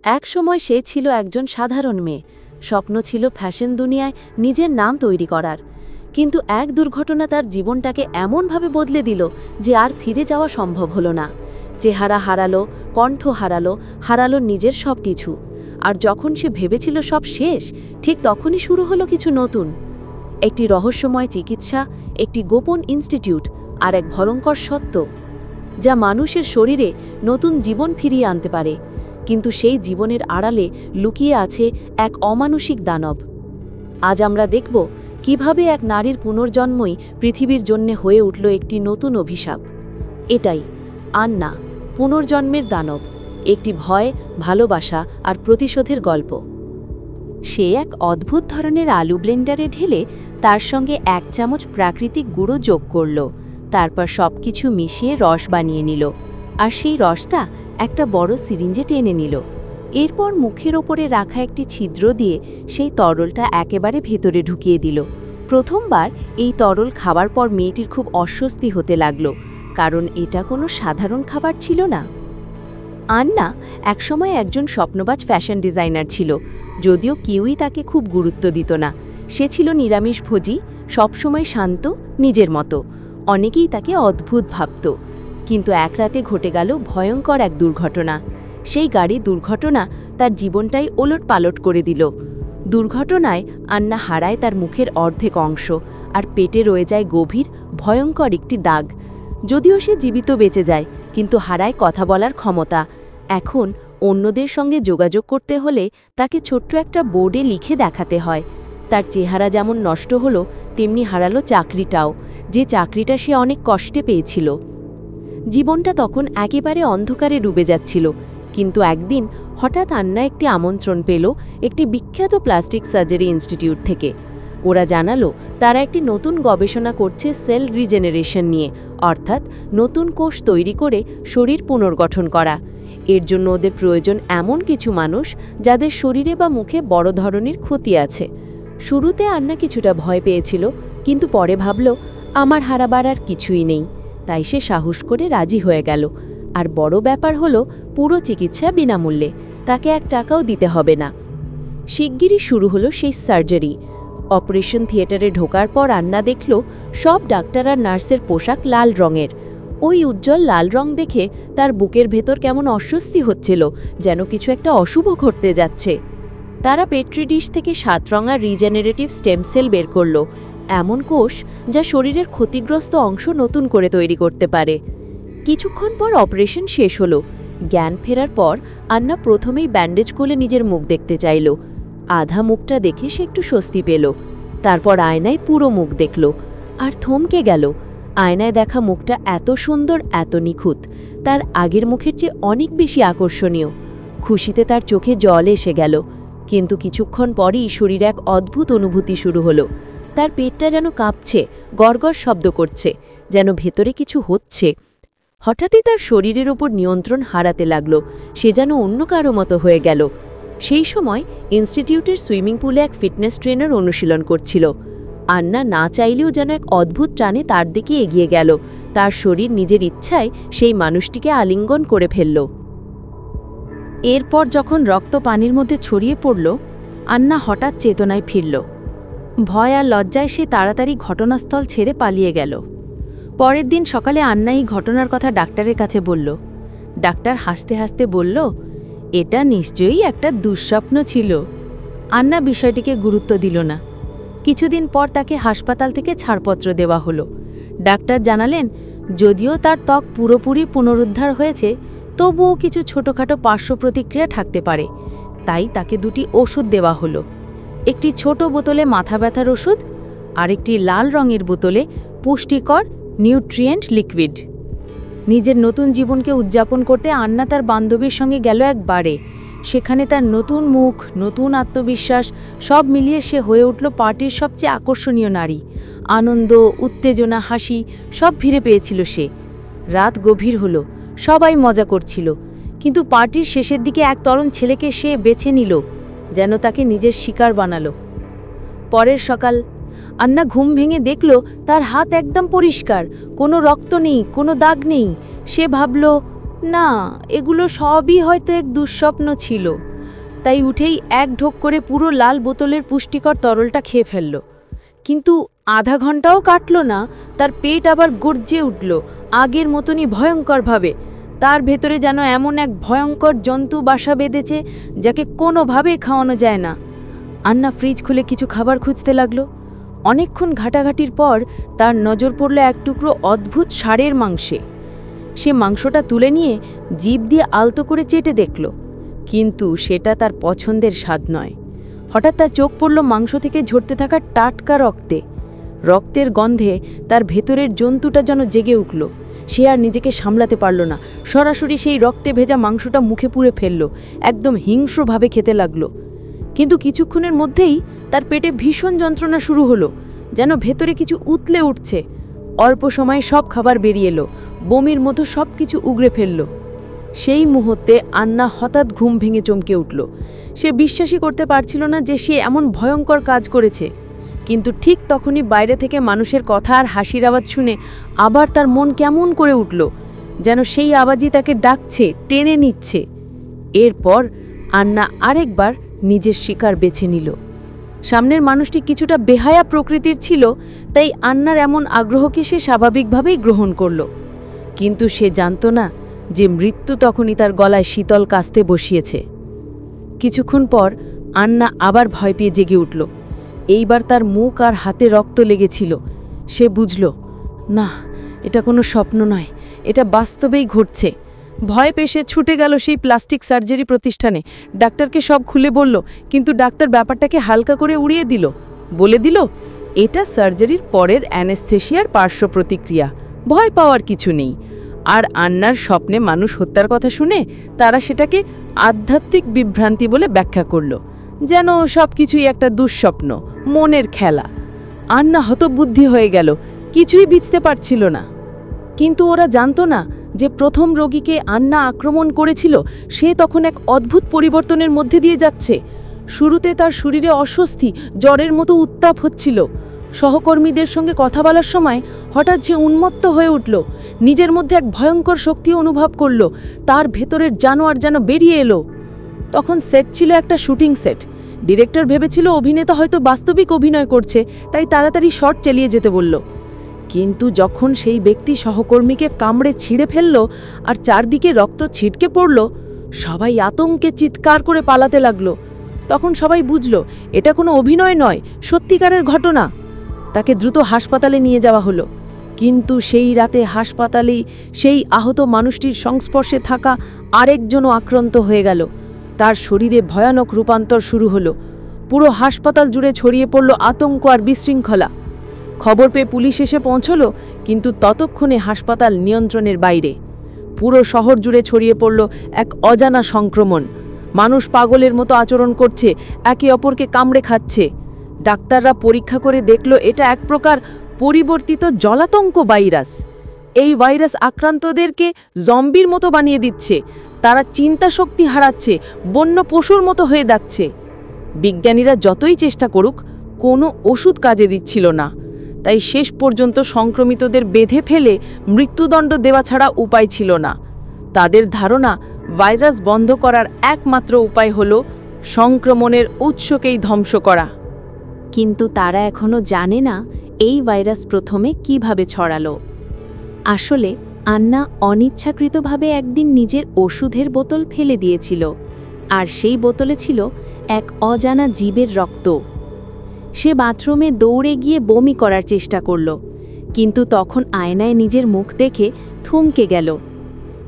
এক সময় সে ছিল একজন সাধারণ মেয়ে, স্বপ্ন ছিল ফ্যাশন দুনিয়ায় নিজের নাম তৈরি করার। কিন্তু এক দুর্ঘটনা তার জীবনটাকে এমনভাবে বদলে দিল যে আর ফিরে যাওয়া সম্ভব হলো না। চেহারা হারালো, কণ্ঠ হারালো, হারালো নিজের সব কিছু। আর যখন সে ভেবেছিল সব শেষ, ঠিক তখনই শুরু হলো কিছু নতুন। একটি রহস্যময় চিকিৎসা, একটি গোপন ইনস্টিটিউট, আর এক ভয়ঙ্কর সত্য যা মানুষের শরীরে নতুন জীবন ফিরিয়ে আনতে পারে। কিন্তু সেই জীবনের আড়ালে লুকিয়ে আছে এক অমানুষিক দানব। আজ আমরা দেখব কিভাবে এক নারীর পুনর্জন্মই পৃথিবীর জন্যে হয়ে উঠল একটি নতুন অভিশাপ। এটাই আন্না, পুনর্জন্মের দানব, একটি ভয়, ভালোবাসা আর প্রতিশোধের গল্প। সে এক অদ্ভুত ধরনের আলু ব্লেন্ডারে ঢেলে তার সঙ্গে 1 চামচ প্রাকৃতিক গুঁড়ো যোগ করল। তারপর সবকিছু মিশিয়ে রস বানিয়ে নিল, আর সেই রসটা একটা বড় সিরিঞ্জে টেনে নিল। এরপর মুখের ওপরে রাখা একটি ছিদ্র দিয়ে সেই তরলটা একেবারে ভেতরে ঢুকিয়ে দিল। প্রথমবার এই তরল খাবার পর মেয়েটির খুব অস্বস্তি হতে লাগল, কারণ এটা কোনো সাধারণ খাবার ছিল না। আন্না একসময় একজন স্বপ্নবাজ ফ্যাশন ডিজাইনার ছিল, যদিও কেউই তাকে খুব গুরুত্ব দিত না। সে ছিল নিরামিষভোজী, সবসময় শান্ত, নিজের মতো। অনেকেই তাকে অদ্ভুত ভাবত। কিন্তু এক রাতে ঘটে গেল ভয়ঙ্কর এক দুর্ঘটনা। সেই গাড়ি দুর্ঘটনা তার জীবনটাই ওলটপালট করে দিল। দুর্ঘটনায় আন্না হারায় তার মুখের অর্ধেক অংশ, আর পেটে রয়ে যায় গভীর, ভয়ঙ্কর একটি দাগ। যদিও সে জীবিত বেঁচে যায়, কিন্তু হারায় কথা বলার ক্ষমতা। এখন অন্যদের সঙ্গে যোগাযোগ করতে হলে তাকে ছোট্ট একটা বোর্ডে লিখে দেখাতে হয়। তার চেহারা যেমন নষ্ট হলো, তেমনি হারালো চাকরিটাও, যে চাকরিটা সে অনেক কষ্টে পেয়েছিল। জীবনটা তখন একেবারে অন্ধকারে ডুবে যাচ্ছিল। কিন্তু একদিন হঠাৎ আন্না একটি আমন্ত্রণ পেল একটি বিখ্যাত প্লাস্টিক সার্জারি ইনস্টিটিউট থেকে। ওরা জানালো তারা একটি নতুন গবেষণা করছে সেল রিজেনারেশন নিয়ে, অর্থাৎ নতুন কোষ তৈরি করে শরীর পুনর্গঠন করা। এর জন্য ওদের প্রয়োজন এমন কিছু মানুষ যাদের শরীরে বা মুখে বড় ধরনের ক্ষতি আছে। শুরুতে আন্না কিছুটা ভয় পেয়েছিল, কিন্তু পরে ভাবল আমার হারাবার আর কিছুই নেই। তাই সে সাহস করে রাজি হয়ে গেল। আর বড় ব্যাপার হলো পুরো চিকিৎসা বিনামূল্যে, তাকে 1 টাকাও দিতে হবে না। শিগগিরই শুরু হলো সেই সার্জারি। অপারেশন থিয়েটারে ঢোকার পর আন্না দেখল সব ডাক্তার আর নার্সের পোশাক লাল রঙের। ওই উজ্জ্বল লাল রং দেখে তার বুকের ভেতর কেমন অস্বস্তি হচ্ছিল, যেন কিছু একটা অশুভ ঘটতে যাচ্ছে। তারা পেট্রি ডিশ থেকে 7 রঙা রিজেনারেটিভ স্টেম সেল বের করল, এমন কোষ যা শরীরের ক্ষতিগ্রস্ত অংশ নতুন করে তৈরি করতে পারে। কিছুক্ষণ পর অপারেশন শেষ হলো। জ্ঞান ফেরার পর আন্না প্রথমেই ব্যান্ডেজ খুলে নিজের মুখ দেখতে চাইল। আধা মুখটা দেখে সে একটু স্বস্তি পেল। তারপর আয়নায় পুরো মুখ দেখল, আর থমকে গেল। আয়নায় দেখা মুখটা এত সুন্দর, এত নিখুঁত, তার আগের মুখের চেয়ে অনেক বেশি আকর্ষণীয়। খুশিতে তার চোখে জল এসে গেল। কিন্তু কিছুক্ষণ পরই শরীরে এক অদ্ভুত অনুভূতি শুরু হলো। তার পেটটা যেন কাঁপছে, গড়গড় শব্দ করছে, যেন ভেতরে কিছু হচ্ছে। হঠাৎই তার শরীরের ওপর নিয়ন্ত্রণ হারাতে লাগল, সে যেন অন্য কারো মতো হয়ে গেল। সেই সময় ইনস্টিটিউটের সুইমিং পুলে এক ফিটনেস ট্রেনার অনুশীলন করছিল। আন্না না চাইলেও যেন এক অদ্ভুত টানে তার দিকে এগিয়ে গেল। তার শরীর নিজের ইচ্ছায় সেই মানুষটিকে আলিঙ্গন করে ফেলল। এরপর যখন রক্ত পানির মধ্যে ছড়িয়ে পড়ল, আন্না হঠাৎ চেতনায় ফিরল। ভয় আর লজ্জায় সে তাড়াতাড়ি ঘটনাস্থল ছেড়ে পালিয়ে গেল। পরের দিন সকালে আন্না এই ঘটনার কথা ডাক্তারের কাছে বলল। ডাক্তার হাসতে হাসতে বলল, এটা নিশ্চয়ই একটা দুঃস্বপ্ন ছিল। আন্না বিষয়টিকে গুরুত্ব দিল না। কিছুদিন পর তাকে হাসপাতাল থেকে ছাড়পত্র দেওয়া হলো। ডাক্তার জানালেন যদিও তার ত্বক পুরোপুরি পুনরুদ্ধার হয়েছে, তবুও কিছু ছোটোখাটো পার্শ্ব প্রতিক্রিয়া থাকতে পারে। তাই তাকে 2টি ওষুধ দেওয়া হলো। একটি ছোট বোতলে মাথা ব্যথার ওষুধ, আর একটি লাল রঙের বোতলে পুষ্টিকর নিউট্রিয়েন্ট লিকুইড। নিজের নতুন জীবনকে উদযাপন করতে আন্না তার বান্ধবীর সঙ্গে গেল এক বারে। সেখানে তার নতুন মুখ, নতুন আত্মবিশ্বাস, সব মিলিয়ে সে হয়ে উঠল পার্টির সবচেয়ে আকর্ষণীয় নারী। আনন্দ, উত্তেজনা, হাসি সব ফিরে পেয়েছিল সে। রাত গভীর হলো, সবাই মজা করছিল, কিন্তু পার্টির শেষের দিকে এক তরুণ ছেলেকে সে বেছে নিল, যেন তাকে নিজের শিকার বানালো। পরের সকাল আন্না ঘুম ভেঙে দেখল তার হাত একদম পরিষ্কার, কোনো রক্ত নেই, কোনো দাগ নেই। সে ভাবল, না, এগুলো সবই হয়তো এক দুঃস্বপ্ন ছিল। তাই উঠেই এক ঢোক করে পুরো লাল বোতলের পুষ্টিকর তরলটা খেয়ে ফেলল। কিন্তু আধা ঘন্টাও কাটল না, তার পেট আবার গর্জে উঠল আগের মতনই ভয়ঙ্করভাবে। তার ভেতরে যেন এমন এক ভয়ঙ্কর জন্তু বাসা বেঁধেছে যাকে কোনোভাবে খাওয়ানো যায় না। আন্না ফ্রিজ খুলে কিছু খাবার খুঁজতে লাগলো। অনেকক্ষণ ঘাটাঘাটির পর তার নজর পড়ল এক টুকরো অদ্ভুত ষাঁড়ের মাংসে। সে মাংসটা তুলে নিয়ে জিভ দিয়ে আলতো করে চেটে দেখল, কিন্তু সেটা তার পছন্দের স্বাদ নয়। হঠাৎ তার চোখ পড়ল মাংস থেকে ঝরতে থাকা টাটকা রক্তে। রক্তের গন্ধে তার ভেতরের জন্তুটা যেন জেগে উঠল। সে আর নিজেকে সামলাতে পারল না, সরাসরি সেই রক্তে ভেজা মাংসটা মুখে পুরে ফেলল, একদম হিংস্রভাবে খেতে লাগল। কিন্তু কিছুক্ষণের মধ্যেই তার পেটে ভীষণ যন্ত্রণা শুরু হলো, যেন ভেতরে কিছু উতলে উঠছে। অল্প সময়ে সব খাবার বেরিয়ে এলো, বমির মতো সব কিছু উগড়ে ফেলল। সেই মুহূর্তে আন্না হঠাৎ ঘুম ভেঙে চমকে উঠল। সে বিশ্বাসই করতে পারছিল না যে সে এমন ভয়ঙ্কর কাজ করেছে। কিন্তু ঠিক তখনই বাইরে থেকে মানুষের কথা আর হাসির আওয়াজ শুনে আবার তার মন কেমন করে উঠল, যেন সেই আওয়াজই তাকে ডাকছে, টেনে নিচ্ছে। এরপর আন্না আরেকবার নিজের শিকার বেছে নিল। সামনের মানুষটি কিছুটা বেহায়া প্রকৃতির ছিল, তাই আন্নার এমন আগ্রহকে সে স্বাভাবিকভাবেই গ্রহণ করল। কিন্তু সে জানত না যে মৃত্যু তখনই তার গলায় শীতল কাস্তে বসিয়েছে। কিছুক্ষণ পর আন্না আবার ভয় পেয়ে জেগে উঠল। এইবার তার মুখ আর হাতে রক্ত লেগেছিল। সে বুঝল, না, এটা কোনো স্বপ্ন নয়, এটা বাস্তবেই ঘটছে। ভয় পেয়ে সে ছুটে গেল সেই প্লাস্টিক সার্জারি প্রতিষ্ঠানে। ডাক্তারকে সব খুলে বলল, কিন্তু ডাক্তার ব্যাপারটাকে হালকা করে উড়িয়ে দিল। বলে দিল, এটা সার্জারির পরের অ্যানেস্থেশিয়ার পার্শ্ব প্রতিক্রিয়া, ভয় পাওয়ার কিছু নেই। আর আন্নার স্বপ্নে মানুষ হত্যার কথা শুনে তারা সেটাকে আধ্যাত্মিক বিভ্রান্তি বলে ব্যাখ্যা করল, যেন সব কিছুই একটা দুঃস্বপ্ন, মনের খেলা। আন্না হতবুদ্ধি হয়ে গেল, কিছুই বুঝতে পারছিল না। কিন্তু ওরা জানতো না যে প্রথম রোগীকে আন্না আক্রমণ করেছিল সে তখন এক অদ্ভুত পরিবর্তনের মধ্যে দিয়ে যাচ্ছে। শুরুতে তার শরীরে অস্বস্তি, জ্বরের মতো উত্তাপ হচ্ছিল। সহকর্মীদের সঙ্গে কথা বলার সময় হঠাৎ সে উন্মত্ত হয়ে উঠল, নিজের মধ্যে এক ভয়ঙ্কর শক্তি অনুভব করল। তার ভেতরের জানোয়ার যেন বেরিয়ে এলো। তখন সেট ছিল একটা শুটিং সেট। ডিরেক্টর ভেবেছিল অভিনেতা হয়তো বাস্তবিক অভিনয় করছে, তাই তাড়াতাড়ি শট চালিয়ে যেতে বলল। কিন্তু যখন সেই ব্যক্তি সহকর্মীকে কামড়ে ছিঁড়ে ফেলল আর চারদিকে রক্ত ছিটকে পড়ল, সবাই আতঙ্কে চিৎকার করে পালাতে লাগলো। তখন সবাই বুঝল এটা কোনো অভিনয় নয়, সত্যিকারের ঘটনা। তাকে দ্রুত হাসপাতালে নিয়ে যাওয়া হলো। কিন্তু সেই রাতে হাসপাতালেই সেই আহত মানুষটির সংস্পর্শে থাকা আরেকজনও আক্রান্ত হয়ে গেল। তার শরীরে ভয়ানক রূপান্তর শুরু হলো। পুরো হাসপাতাল জুড়ে ছড়িয়ে পড়ল আতঙ্ক আর বিশৃঙ্খলা। খবর পেয়ে পুলিশ এসে পৌঁছলো, কিন্তু ততক্ষণে হাসপাতাল নিয়ন্ত্রণের বাইরে। পুরো শহর জুড়ে ছড়িয়ে পড়ল এক অজানা সংক্রমণ। মানুষ পাগলের মতো আচরণ করছে, একে অপরকে কামড়ে খাচ্ছে। ডাক্তাররা পরীক্ষা করে দেখল এটা এক প্রকার পরিবর্তিত জলাতঙ্ক ভাইরাস। এই ভাইরাস আক্রান্তদেরকে জম্বির মতো বানিয়ে দিচ্ছে। তারা চিন্তা শক্তি হারাচ্ছে, বন্য পশুর মতো হয়ে যাচ্ছে। বিজ্ঞানীরা যতই চেষ্টা করুক, কোনো ওষুধ কাজে দিচ্ছিল না। তাই শেষ পর্যন্ত সংক্রমিতদের বেঁধে ফেলে মৃত্যুদণ্ড দেওয়া ছাড়া উপায় ছিল না। তাদের ধারণা ভাইরাস বন্ধ করার একমাত্র উপায় হল সংক্রমণের উৎসকেই ধ্বংস করা। কিন্তু তারা এখনো জানে না এই ভাইরাস প্রথমে কিভাবে ছড়ালো। আসলে আন্না অনিচ্ছাকৃতভাবে একদিন নিজের ওষুধের বোতল ফেলে দিয়েছিল, আর সেই বোতলে ছিল এক অজানা জীবের রক্ত। সে বাথরুমে দৌড়ে গিয়ে বমি করার চেষ্টা করল, কিন্তু তখন আয়নায় নিজের মুখ দেখে থমকে গেল।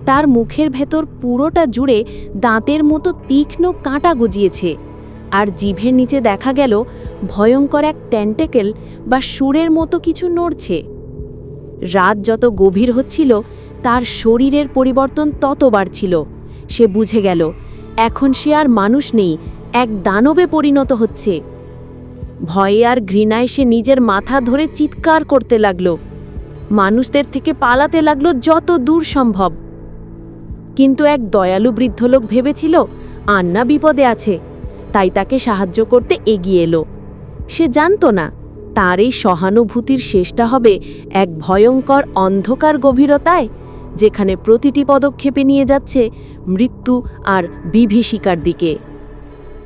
তার মুখের ভেতর পুরোটা জুড়ে দাঁতের মতো তীক্ষ্ণ কাঁটা গজিয়েছে, আর জিভের নিচে দেখা গেল ভয়ঙ্কর এক টেন্টেকেল বা সুরের মতো কিছু নড়ছে। রাত যত গভীর হচ্ছিল, তার শরীরের পরিবর্তন তত বাড়ছিল। সে বুঝে গেল এখন সে আর মানুষ নেই, এক দানবে পরিণত হচ্ছে। ভয়ে আর ঘৃণায় সে নিজের মাথা ধরে চিৎকার করতে লাগল, মানুষদের থেকে পালাতে লাগলো যত দূর সম্ভব। কিন্তু এক দয়ালু বৃদ্ধ লোক ভেবেছিল আন্না বিপদে আছে, তাই তাকে সাহায্য করতে এগিয়ে এলো। সে জানত না তার এই সহানুভূতির শেষটা হবে এক ভয়ঙ্কর অন্ধকার গভীরতায়, যেখানে প্রতিটি পদক্ষেপে নিয়ে যাচ্ছে মৃত্যু আর বিভীষিকার দিকে।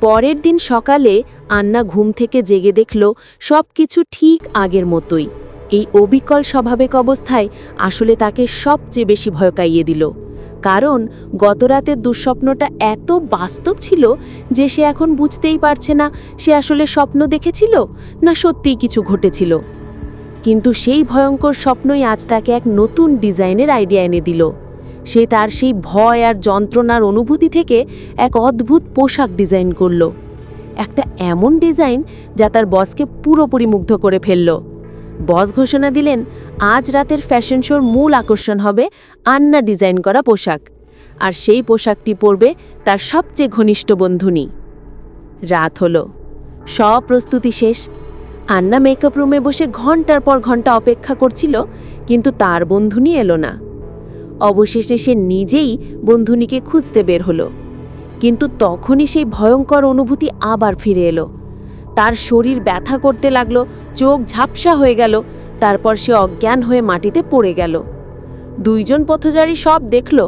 পরের দিন সকালে আন্না ঘুম থেকে জেগে দেখল সব কিছু ঠিক আগের মতোই। এই অবিকল স্বাভাবিক অবস্থায় আসলে তাকে সবচেয়ে বেশি ভয় কাইয়ে দিল, কারণ গতরাতের দুঃস্বপ্নটা এত বাস্তব ছিল যে সে এখন বুঝতেই পারছে না সে আসলে স্বপ্ন দেখেছিল না সত্যিই কিছু ঘটেছিল। কিন্তু সেই ভয়ঙ্কর স্বপ্নই আজ তাকে এক নতুন ডিজাইনের আইডিয়া এনে দিল। সে তার সেই ভয় আর যন্ত্রণার অনুভূতি থেকে এক অদ্ভুত পোশাক ডিজাইন করল, একটা এমন ডিজাইন যা তার বসকে পুরোপুরি মুগ্ধ করে ফেলল। বস ঘোষণা দিলেন, আজ রাতের ফ্যাশন শোর মূল আকর্ষণ হবে আন্না ডিজাইন করা পোশাক, আর সেই পোশাকটি পরবে তার সবচেয়ে ঘনিষ্ঠ বন্ধুনি। রাত হলো, সব প্রস্তুতি শেষ। আন্না মেকআপ রুমে বসে ঘন্টার পর ঘন্টা অপেক্ষা করছিল, কিন্তু তার বন্ধুনি এলো না। অবশেষে সে নিজেই বন্ধুনিকে খুঁজতে বের হলো, কিন্তু তখনই সেই ভয়ঙ্কর অনুভূতি আবার ফিরে এলো। তার শরীর ব্যথা করতে লাগলো, চোখ ঝাপসা হয়ে গেল, তারপর সে অজ্ঞান হয়ে মাটিতে পড়ে গেল। দুইজন পথচারী সব দেখল,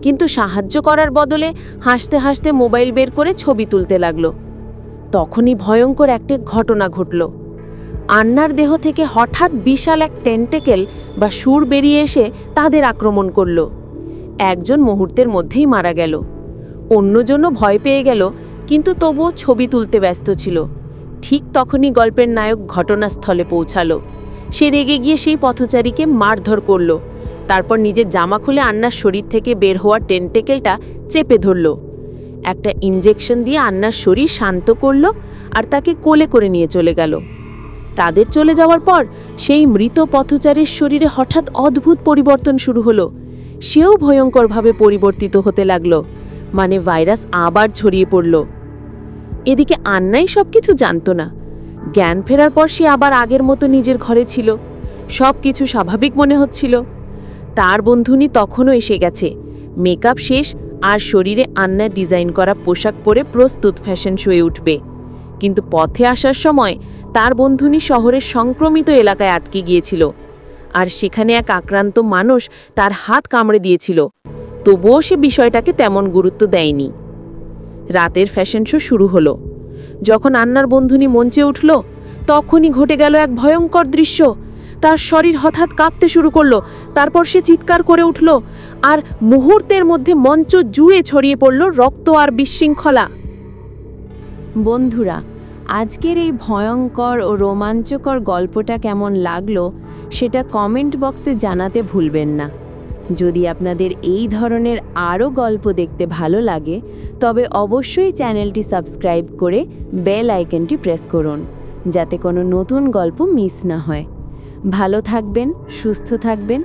কিন্তু সাহায্য করার বদলে হাসতে হাসতে মোবাইল বের করে ছবি তুলতে লাগলো। তখনই ভয়ঙ্কর একটা ঘটনা ঘটল। আন্নার দেহ থেকে হঠাৎ বিশাল এক টেন্টেকেল বা সুর বেরিয়ে এসে তাদের আক্রমণ করল। একজন মুহূর্তের মধ্যেই মারা গেল, অন্যজনও ভয় পেয়ে গেল, কিন্তু তবুও ছবি তুলতে ব্যস্ত ছিল। ঠিক তখনই গল্পের নায়ক ঘটনাস্থলে পৌঁছালো। সে রেগে গিয়ে সেই পথচারীকে মারধর করল, তারপর নিজের জামা খুলে আন্নার শরীর থেকে বের হওয়া টেন্টেকেলটা চেপে ধরল। একটা ইনজেকশন দিয়ে আন্নার শরীর শান্ত করল আর তাকে কোলে করে নিয়ে চলে গেল। তাদের চলে যাওয়ার পর সেই মৃত পথচারীর শরীরে হঠাৎ অদ্ভুত পরিবর্তন শুরু হলো। সেও ভয়ঙ্করভাবে পরিবর্তিত হতে লাগলো, মানে ভাইরাস আবার ছড়িয়ে পড়ল। এদিকে আন্নাই সবকিছু জানত না। জ্ঞান ফেরার পর সে আবার আগের মতো নিজের ঘরে ছিল, সব কিছু স্বাভাবিক মনে হচ্ছিল। তার বন্ধুনি তখনও এসে গেছে, মেকআপ শেষ আর শরীরে আন্নার ডিজাইন করা পোশাক পরে প্রস্তুত ফ্যাশন শোয়ে উঠবে। কিন্তু পথে আসার সময় তার বন্ধুনি শহরের সংক্রমিত এলাকায় আটকে গিয়েছিল, আর সেখানে এক আক্রান্ত মানুষ তার হাত কামড়ে দিয়েছিল। তবুও সে বিষয়টাকে তেমন গুরুত্ব দেয়নি। রাতের ফ্যাশন শো শুরু হলো। যখন আন্নার বন্ধুনি মঞ্চে উঠল, তখনই ঘটে গেল এক ভয়ঙ্কর দৃশ্য। তার শরীর হঠাৎ কাঁপতে শুরু করলো, তারপর সে চিৎকার করে উঠল, আর মুহূর্তের মধ্যে মঞ্চ জুড়ে ছড়িয়ে পড়ল রক্ত আর বিশৃঙ্খলা। বন্ধুরা, আজকের এই ভয়ঙ্কর ও রোমাঞ্চকর গল্পটা কেমন লাগলো সেটা কমেন্ট বক্সে জানাতে ভুলবেন না। যদি আপনাদের এই ধরনের আরও গল্প দেখতে ভালো লাগে, তবে অবশ্যই চ্যানেলটি সাবস্ক্রাইব করে বেল আইকনটি প্রেস করুন, যাতে কোনো নতুন গল্প মিস না হয়। ভালো থাকবেন, সুস্থ থাকবেন।